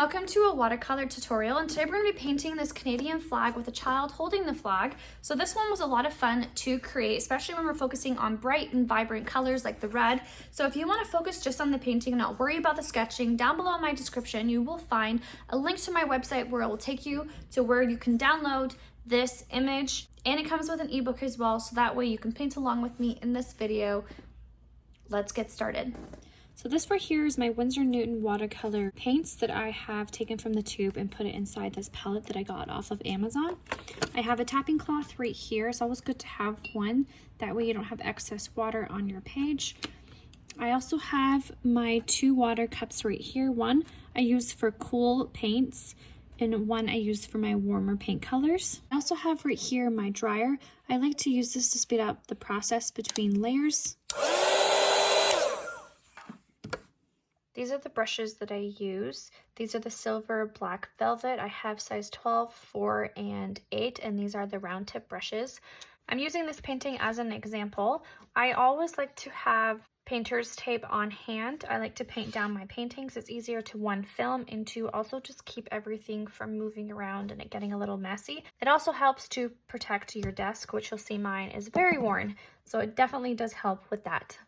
welcome to a watercolor tutorial, and today we're going to be painting this Canadian flag with a child holding the flag. So this one was a lot of fun to create, especially when we're focusing on bright and vibrant colors like the red. So if you want to focus just on the painting and not worry about the sketching, down below in my description you will find a link to my website where it will take you to where you can download this image, and it comes with an ebook as well, so that way you can paint along with me in this video. Let's get started. So this right here is my Winsor Newton watercolor paints that I have taken from the tube and put it inside this palette that I got off of Amazon. I have a tapping cloth right here. It's always good to have one. That way you don't have excess water on your page. I also have my two water cups right here. One I use for cool paints and one I use for my warmer paint colors. I also have right here my dryer. I like to use this to speed up the process between layers. These are the brushes that I use. These are the silver black velvet. I have size 12, 4, and 8, and these are the round tip brushes. I'm using this painting as an example. I always like to have painter's tape on hand. I like to paint down my paintings. It's easier to one, film, and to also just keep everything from moving around and it getting a little messy. It also helps to protect your desk, which you'll see mine is very worn, so it definitely does help with that.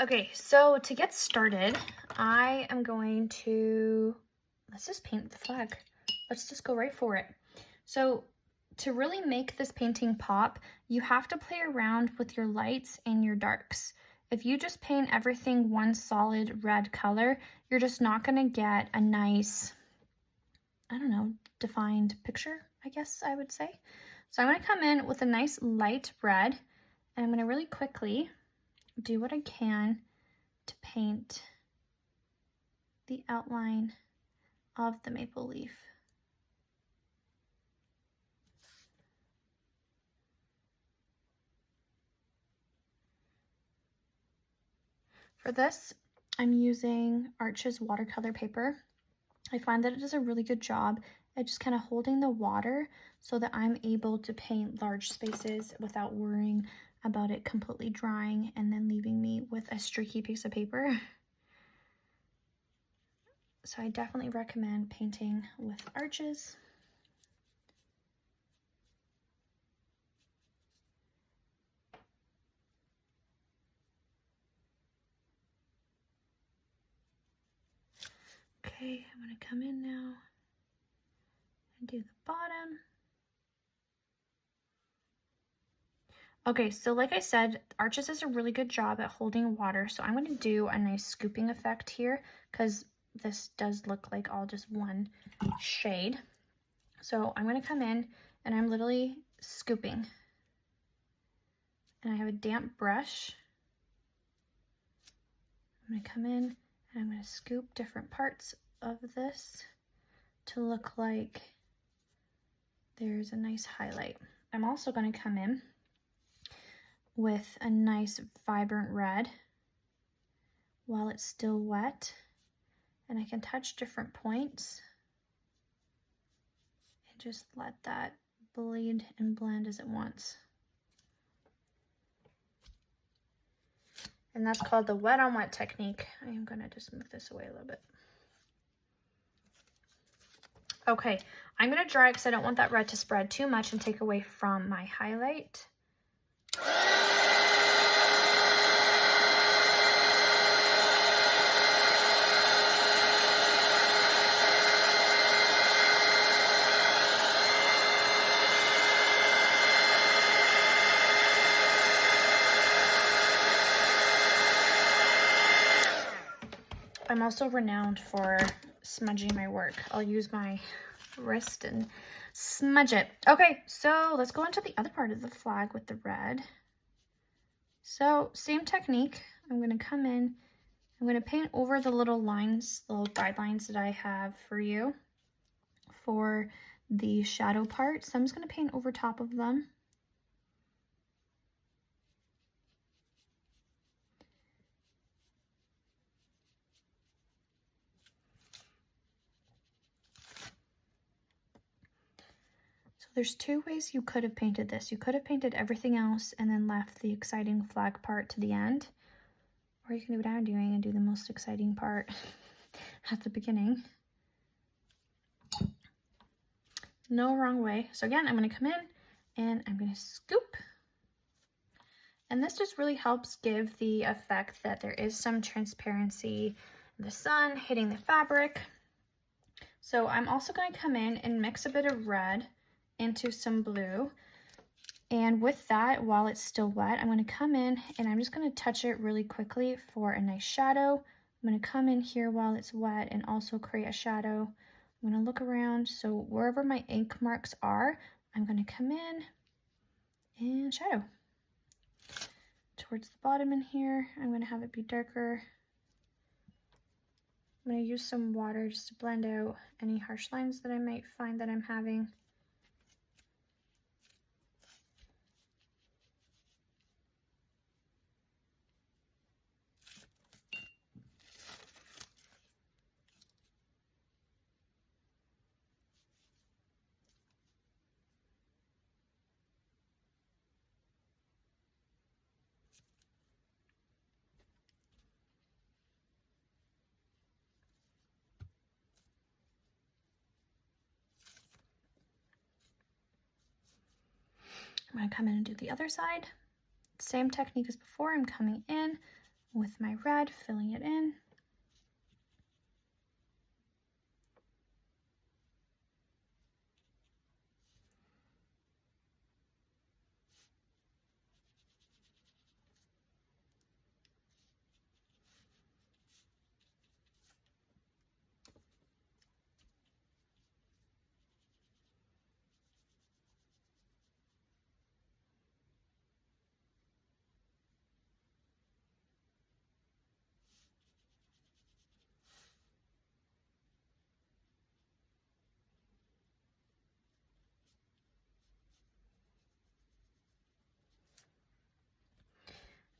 Okay, so to get started, I am going to, let's just paint the flag. Let's just go right for it. So to really make this painting pop, you have to play around with your lights and your darks. If you just paint everything one solid red color, you're just not gonna get a nice, I don't know, defined picture, I guess I would say. So I'm gonna come in with a nice light red, and I'm gonna really quickly do what I can to paint the outline of the maple leaf. For this, I'm using Arches watercolor paper. I find that it does a really good job at just kind of holding the water so that I'm able to paint large spaces without worrying about it completely drying and then leaving me with a streaky piece of paper. So I definitely recommend painting with Arches. Okay, I'm gonna come in now and do the bottom. Okay, so like I said, Arches does a really good job at holding water, so I'm going to do a nice scooping effect here because this does look like all just one shade. So I'm going to come in and I'm literally scooping. And I have a damp brush. I'm going to come in and I'm going to scoop different parts of this to look like there's a nice highlight. I'm also going to come in with a nice vibrant red while it's still wet, and I can touch different points and just let that bleed and blend as it wants. And that's called the wet on wet technique. I am going to just move this away a little bit. Okay, I'm going to dry it because I don't want that red to spread too much and take away from my highlight. I'm also renowned for smudging my work. I'll use my wrist and smudge it. Okay, so let's go into the other part of the flag with the red. So same technique. I'm going to come in. I'm going to paint over the little lines, the little guidelines that I have for you for the shadow part. So I'm just going to paint over top of them. There's two ways you could have painted this. You could have painted everything else and then left the exciting flag part to the end, Or you can do what I'm doing and do the most exciting part at the beginning. No wrong way. So again, I'm going to come in and I'm going to scoop. And this just really helps give the effect that there is some transparency, the sun hitting the fabric. So I'm also going to come in and mix a bit of red into some blue. And with that, while it's still wet, I'm going to come in and I'm just going to touch it really quickly for a nice shadow. I'm going to come in here while it's wet and also create a shadow. I'm going to look around, so wherever my ink marks are, I'm going to come in and shadow. Towards the bottom in here, I'm going to have it be darker. I'm going to use some water just to blend out any harsh lines that I might find that I'm having. I'm going to come in and do the other side. Same technique as before. I'm coming in with my red, filling it in.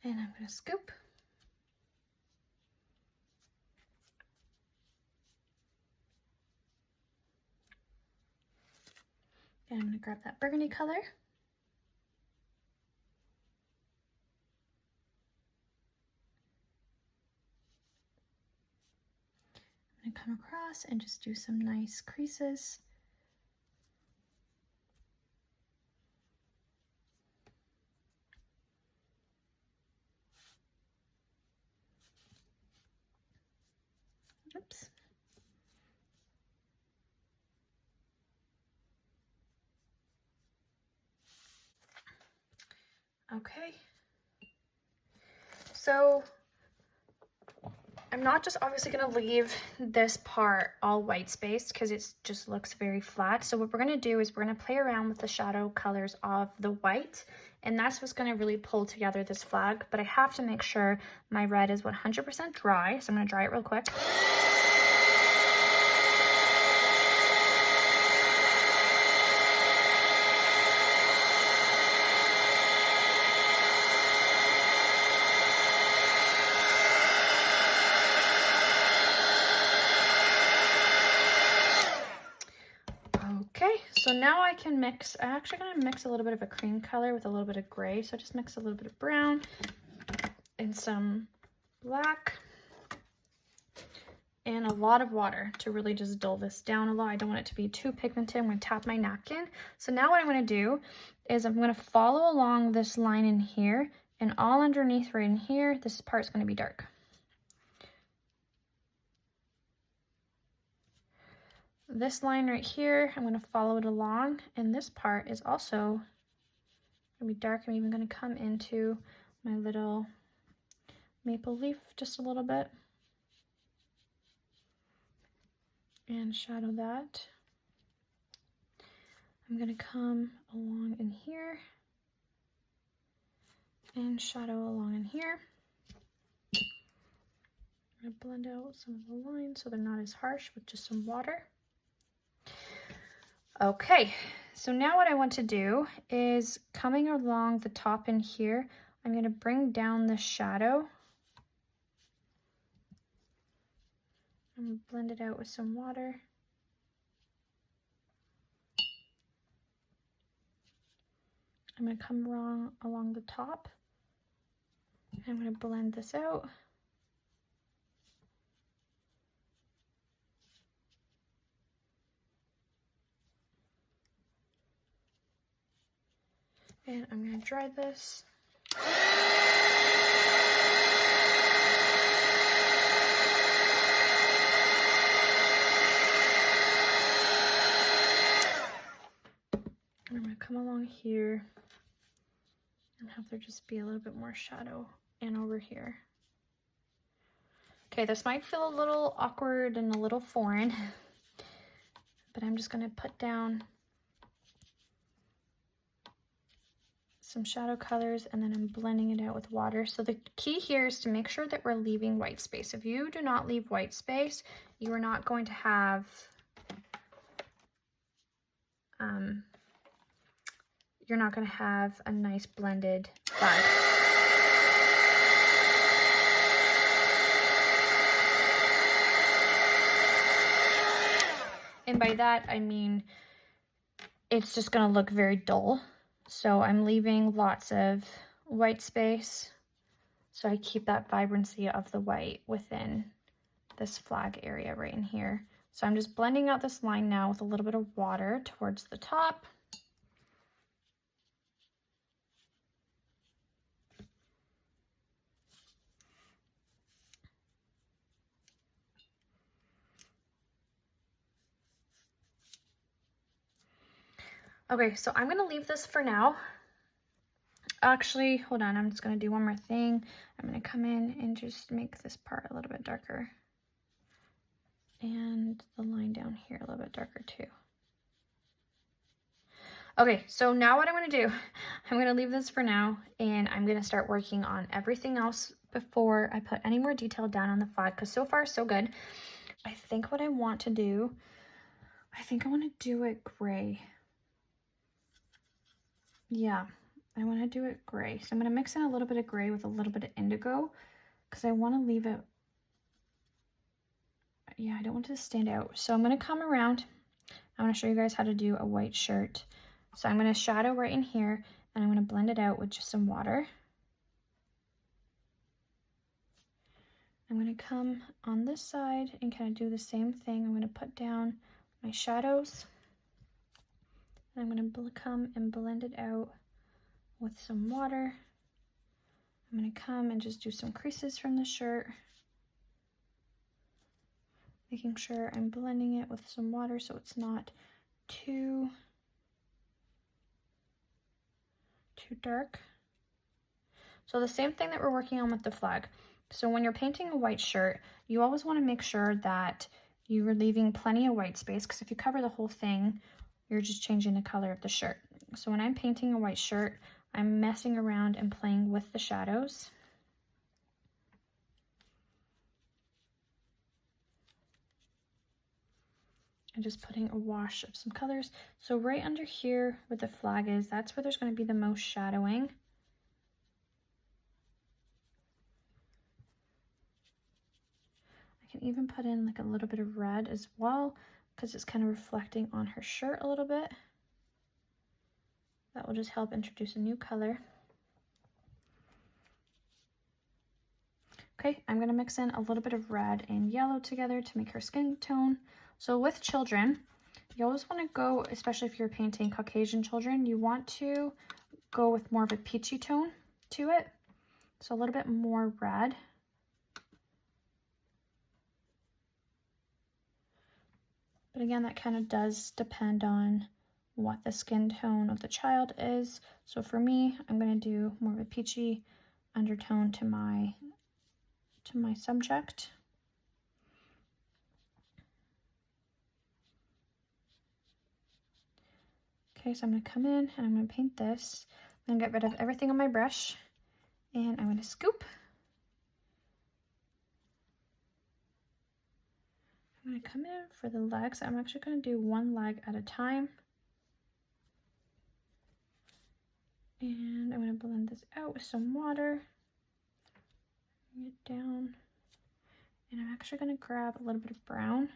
And I'm going to scoop. And I'm going to grab that burgundy color. I'm going to come across and just do some nice creases. Oops. Okay. So I'm not just obviously going to leave this part all white spaced because it just looks very flat. So what we're going to do is we're going to play around with the shadow colors of the white, and that's what's going to really pull together this flag. But I have to make sure my red is 100% dry, so I'm going to dry it real quick. Okay, so now I can mix, I'm actually going to mix a little bit of a cream color with a little bit of gray. So just mix a little bit of brown and some black and a lot of water to really just dull this down a lot. I don't want it to be too pigmented. I'm going to tap my napkin. So now what I'm going to do is I'm going to follow along this line in here, and all underneath right in here, this part's going to be dark. This line right here, I'm going to follow it along, and this part is also going to be dark. I'm even going to come into my little maple leaf just a little bit and shadow that. I'm going to come along in here and shadow along in here. I'm going to blend out some of the lines so they're not as harsh with just some water. Okay, so now what I want to do is coming along the top in here, I'm going to bring down the shadow. I'm going to blend it out with some water. I'm going to come along the top. I'm going to blend this out. And I'm gonna dry this. And I'm gonna come along here and have there just be a little bit more shadow and over here. Okay, this might feel a little awkward and a little foreign, but I'm just gonna put down some shadow colors and then I'm blending it out with water. So the key here is to make sure that we're leaving white space. If you do not leave white space, you are not going to have you're not going to have a nice blended flag. And by that, I mean, it's just going to look very dull. So I'm leaving lots of white space so I keep that vibrancy of the white within this flag area right in here. So I'm just blending out this line now with a little bit of water towards the top. Okay, so I'm gonna leave this for now. Actually, hold on, I'm just gonna do one more thing. I'm gonna come in and just make this part a little bit darker. And the line down here a little bit darker too. Okay, so now what I'm gonna do, I'm gonna leave this for now and I'm gonna start working on everything else before I put any more detail down on the flag, because so far so good. I think what I want to do, I think I wanna do it gray. Yeah, I want to do it gray. So I'm going to mix in a little bit of gray with a little bit of indigo because I want to leave it, yeah, I don't want it to stand out. So I'm going to come around. I want to show you guys how to do a white shirt. So I'm going to shadow right in here and I'm going to blend it out with just some water. I'm going to come on this side and kind of do the same thing. I'm going to put down my shadows. I'm going to come and blend it out with some water. I'm going to come and just do some creases from the shirt, making sure I'm blending it with some water so it's not too dark. So the same thing that we're working on with the flag. So when you're painting a white shirt, you always want to make sure that you are leaving plenty of white space, because if you cover the whole thing, you're just changing the color of the shirt. So when I'm painting a white shirt, I'm messing around and playing with the shadows. And just putting a wash of some colors. So right under here where the flag is, that's where there's going to be the most shadowing. I can even put in like a little bit of red as well, because it's kind of reflecting on her shirt a little bit. That will just help introduce a new color. Okay, I'm going to mix in a little bit of red and yellow together to make her skin tone. So with children, you always want to go, especially if you're painting Caucasian children, you want to go with more of a peachy tone to it. So a little bit more red. But again, that kind of does depend on what the skin tone of the child is. So for me, I'm going to do more of a peachy undertone to my subject. Okay, so I'm going to come in and I'm going to paint this. I'm going to get rid of everything on my brush and I'm going to scoop. I'm going to come in for the legs. I'm actually going to do one leg at a time. And I'm going to blend this out with some water. Bring it down. And I'm actually going to grab a little bit of brown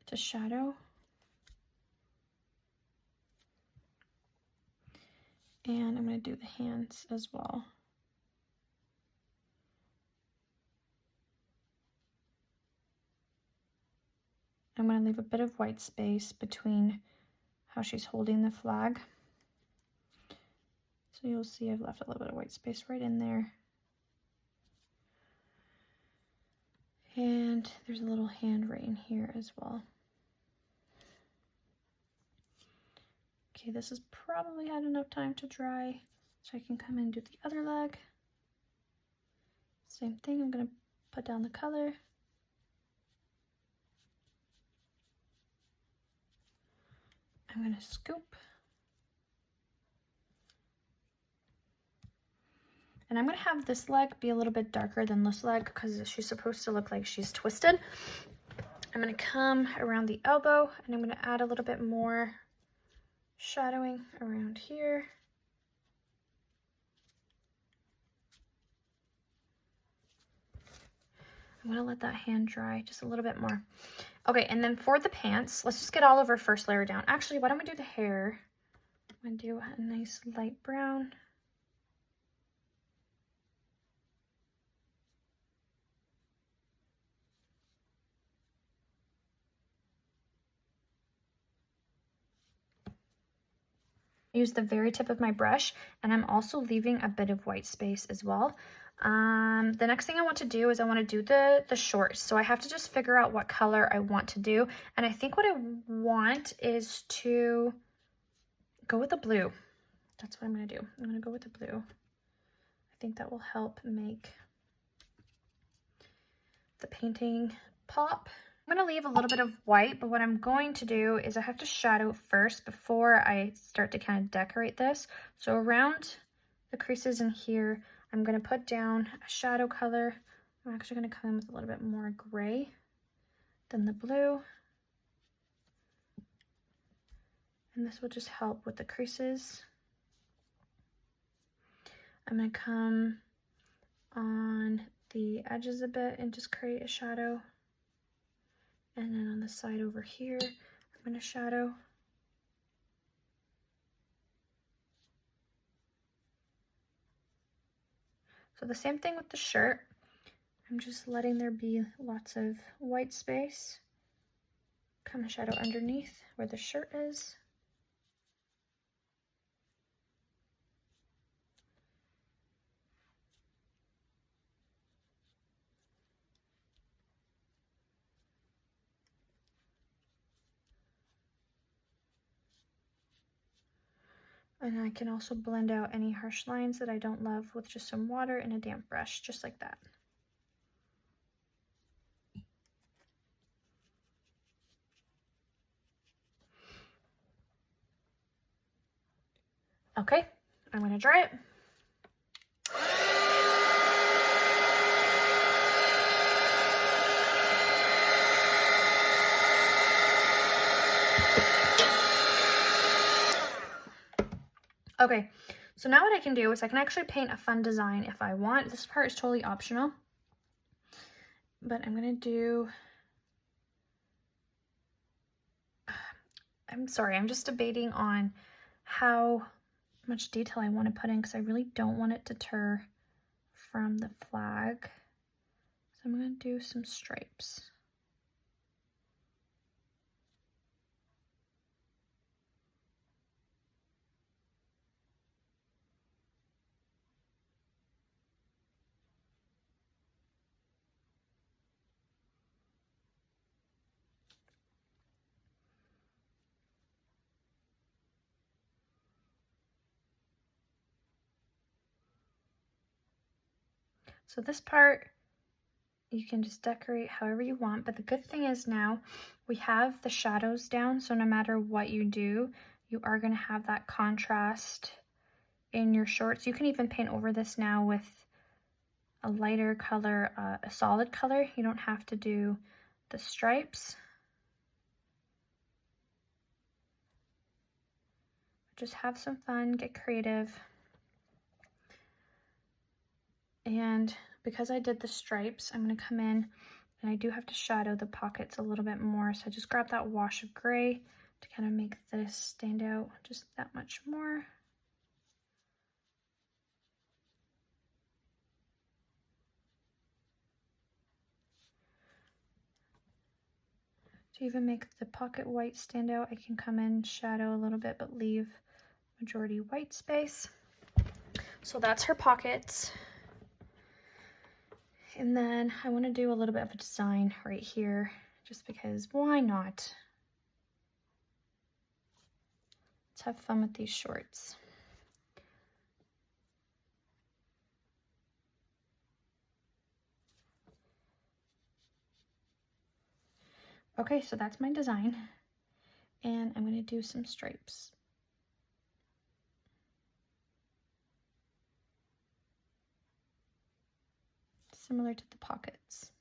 to shadow. And I'm going to do the hands as well. I'm going to leave a bit of white space between how she's holding the flag. So you'll see I've left a little bit of white space right in there. And there's a little hand right in here as well. Okay, this has probably had enough time to dry, so I can come in and do the other leg. Same thing, I'm gonna put down the color. I'm gonna scoop. And I'm gonna have this leg be a little bit darker than this leg because she's supposed to look like she's twisted. I'm gonna come around the elbow and I'm gonna add a little bit more shadowing around here. I'm gonna let that hand dry just a little bit more. Okay, and then for the pants, let's just get all of our first layer down. Actually, why don't we do the hair? I'm gonna do a nice light brown. Use the very tip of my brush, and I'm also leaving a bit of white space as well. The next thing I want to do is I want to do the shorts. So I have to just figure out what color I want to do. And I think what I want is to go with the blue. That's what I'm going to do. I'm going to go with the blue. I think that will help make the painting pop. I'm going to leave a little bit of white, but what I'm going to do is I have to shadow first before I start to kind of decorate this. So around the creases in here, I'm going to put down a shadow color. I'm actually going to come in with a little bit more gray than the blue. And this will just help with the creases. I'm going to come on the edges a bit and just create a shadow. And then on the side over here, I'm going to shadow. So the same thing with the shirt. I'm just letting there be lots of white space. Come and shadow underneath where the shirt is. And I can also blend out any harsh lines that I don't love with just some water and a damp brush, just like that. Okay, I'm gonna dry it. Okay, so now what I can do is I can actually paint a fun design if I want. This part is totally optional, but I'm gonna do, I'm sorry, I'm just debating on how much detail I want to put in because I really don't want it to deter from the flag. So I'm gonna do some stripes. So this part, you can just decorate however you want, but the good thing is now we have the shadows down, so no matter what you do, you are going to have that contrast in your shorts. You can even paint over this now with a lighter color, a solid color. You don't have to do the stripes. Just have some fun, get creative. And because I did the stripes, I'm going to come in and I do have to shadow the pockets a little bit more. So I just grab that wash of gray to kind of make this stand out just that much more. To even make the pocket white stand out, I can come in, shadow a little bit, but leave majority white space. So that's her pockets. And then I want to do a little bit of a design right here, just because why not? Let's have fun with these shorts. Okay, so that's my design. And I'm going to do some stripes. Similar to the pockets.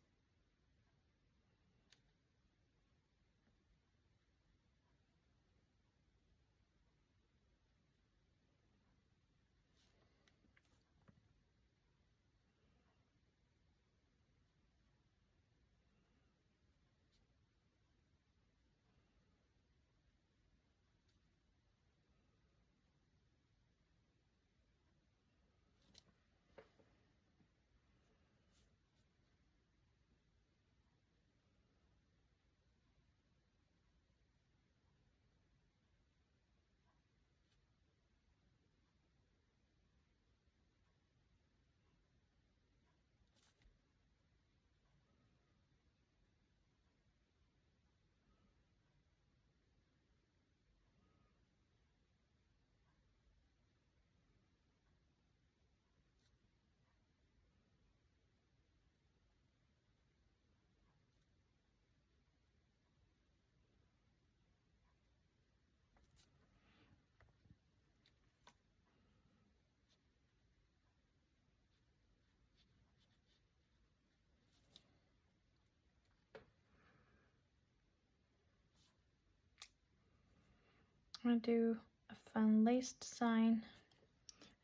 I'm going to do a fun lace design.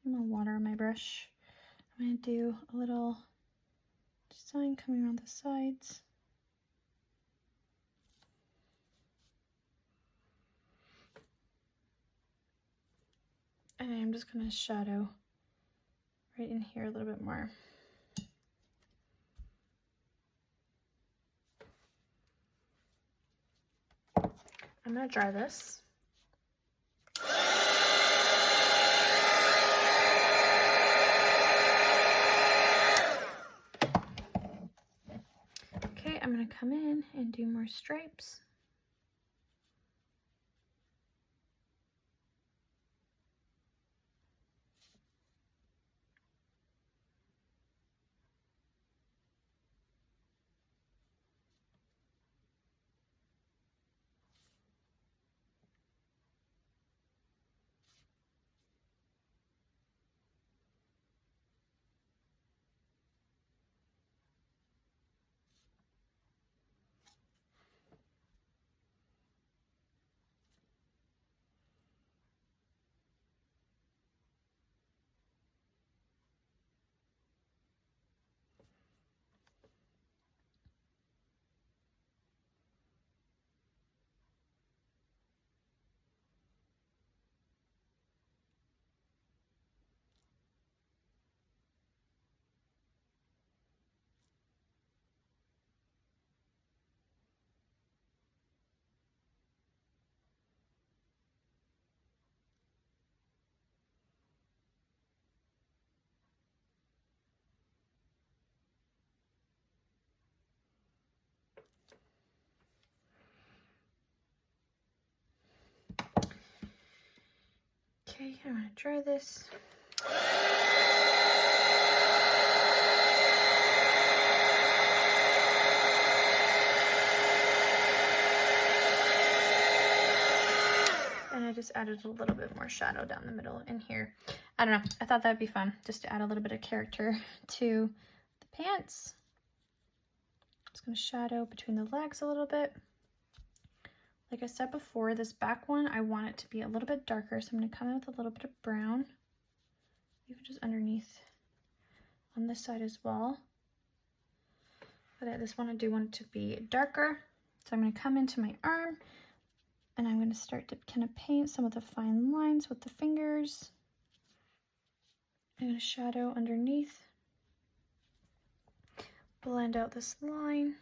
I'm going to water my brush. I'm going to do a little design coming around the sides. And I'm just going to shadow right in here a little bit more. I'm going to dry this. Okay, I'm going to come in and do more stripes. Okay, I'm going to dry this. And I just added a little bit more shadow down the middle in here. I don't know, I thought that'd be fun, just to add a little bit of character to the pants. Just going to shadow between the legs a little bit. Like I said before, this back one, I want it to be a little bit darker, so I'm going to come in with a little bit of brown, even just underneath on this side as well. But this one, I do want it to be darker, so I'm going to come into my arm, and I'm going to start to kind of paint some of the fine lines with the fingers. I'm going to shadow underneath, blend out this line.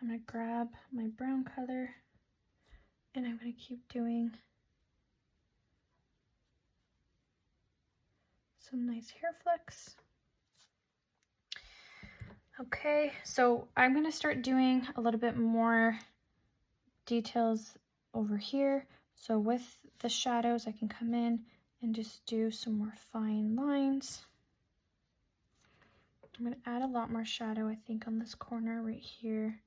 I'm gonna grab my brown color and I'm gonna keep doing some nice hair flicks. Okay, so I'm gonna start doing a little bit more details over here. So with the shadows, I can come in and just do some more fine lines. I'm gonna add a lot more shadow, I think, on this corner right here.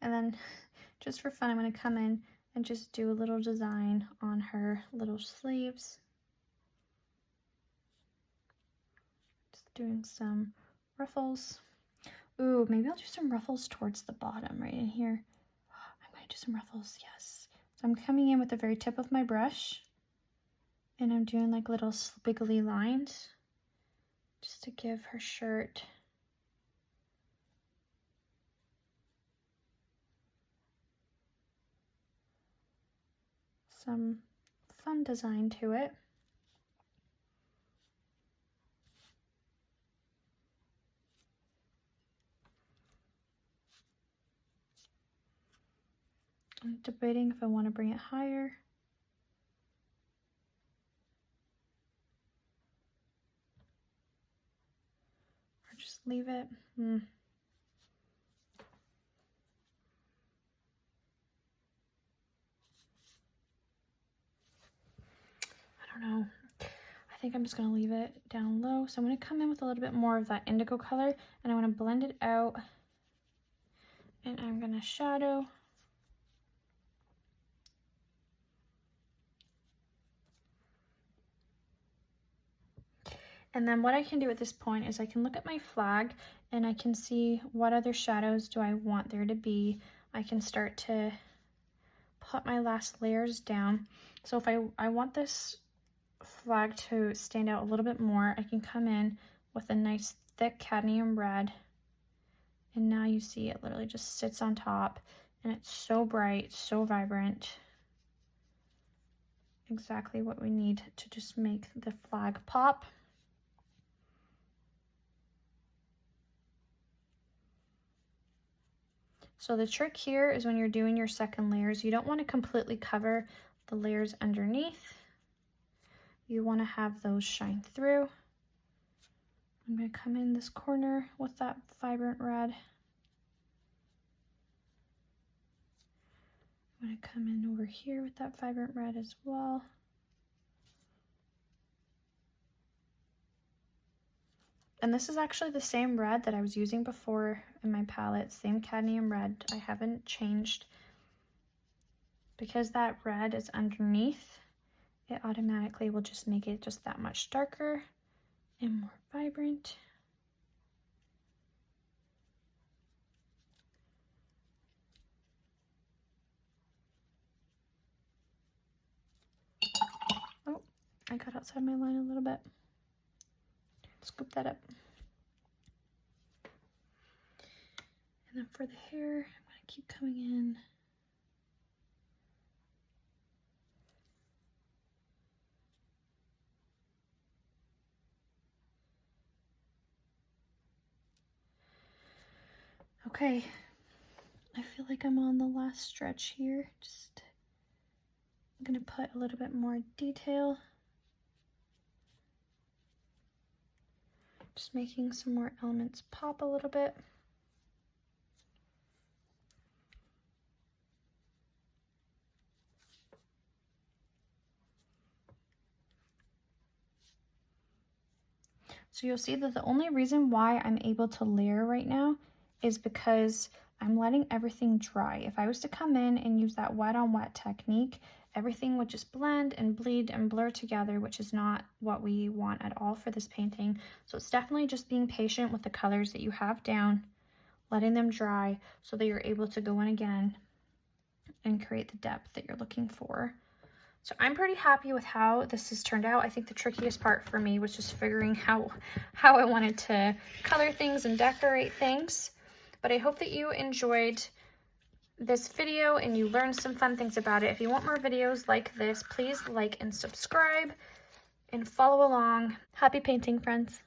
And then just for fun, I'm going to come in and just do a little design on her little sleeves. Just doing some ruffles. Ooh, maybe I'll do some ruffles towards the bottom right in here. I'm going to do some ruffles, yes. So I'm coming in with the very tip of my brush and I'm doing like little squiggly lines just to give her shirt some fun design to it. I'm debating if I want to bring it higher. Or just leave it. I don't know. I think I'm just going to leave it down low. So I'm going to come in with a little bit more of that indigo color and I want to blend it out. And I'm going to shadow. And then what I can do at this point is I can look at my flag and I can see what other shadows do I want there to be. I can start to put my last layers down. So if I want this flag to stand out a little bit more, I can come in with a nice thick cadmium red. And now you see it literally just sits on top and it's so bright, so vibrant. Exactly what we need to just make the flag pop. So the trick here is when you're doing your second layers, you don't want to completely cover the layers underneath. You want to have those shine through. I'm going to come in this corner with that vibrant red. I'm going to come in over here with that vibrant red as well. And this is actually the same red that I was using before in my palette, same cadmium red. I haven't changed. Because that red is underneath, it automatically will just make it just that much darker and more vibrant. Oh, I got outside my line a little bit. Scoop that up. And then for the hair, I'm going to keep coming in. Okay, I feel like I'm on the last stretch here. Just, I'm going to put a little bit more detail. Just making some more elements pop a little bit. So you'll see that the only reason why I'm able to layer right now is because I'm letting everything dry. If I was to come in and use that wet on wet technique, everything would just blend and bleed and blur together, which is not what we want at all for this painting. So it's definitely just being patient with the colors that you have down, letting them dry so that you're able to go in again and create the depth that you're looking for. So I'm pretty happy with how this has turned out. I think the trickiest part for me was just figuring how I wanted to color things and decorate things. But I hope that you enjoyed this video and you learned some fun things about it. If you want more videos like this, please like and subscribe and follow along. Happy painting, friends.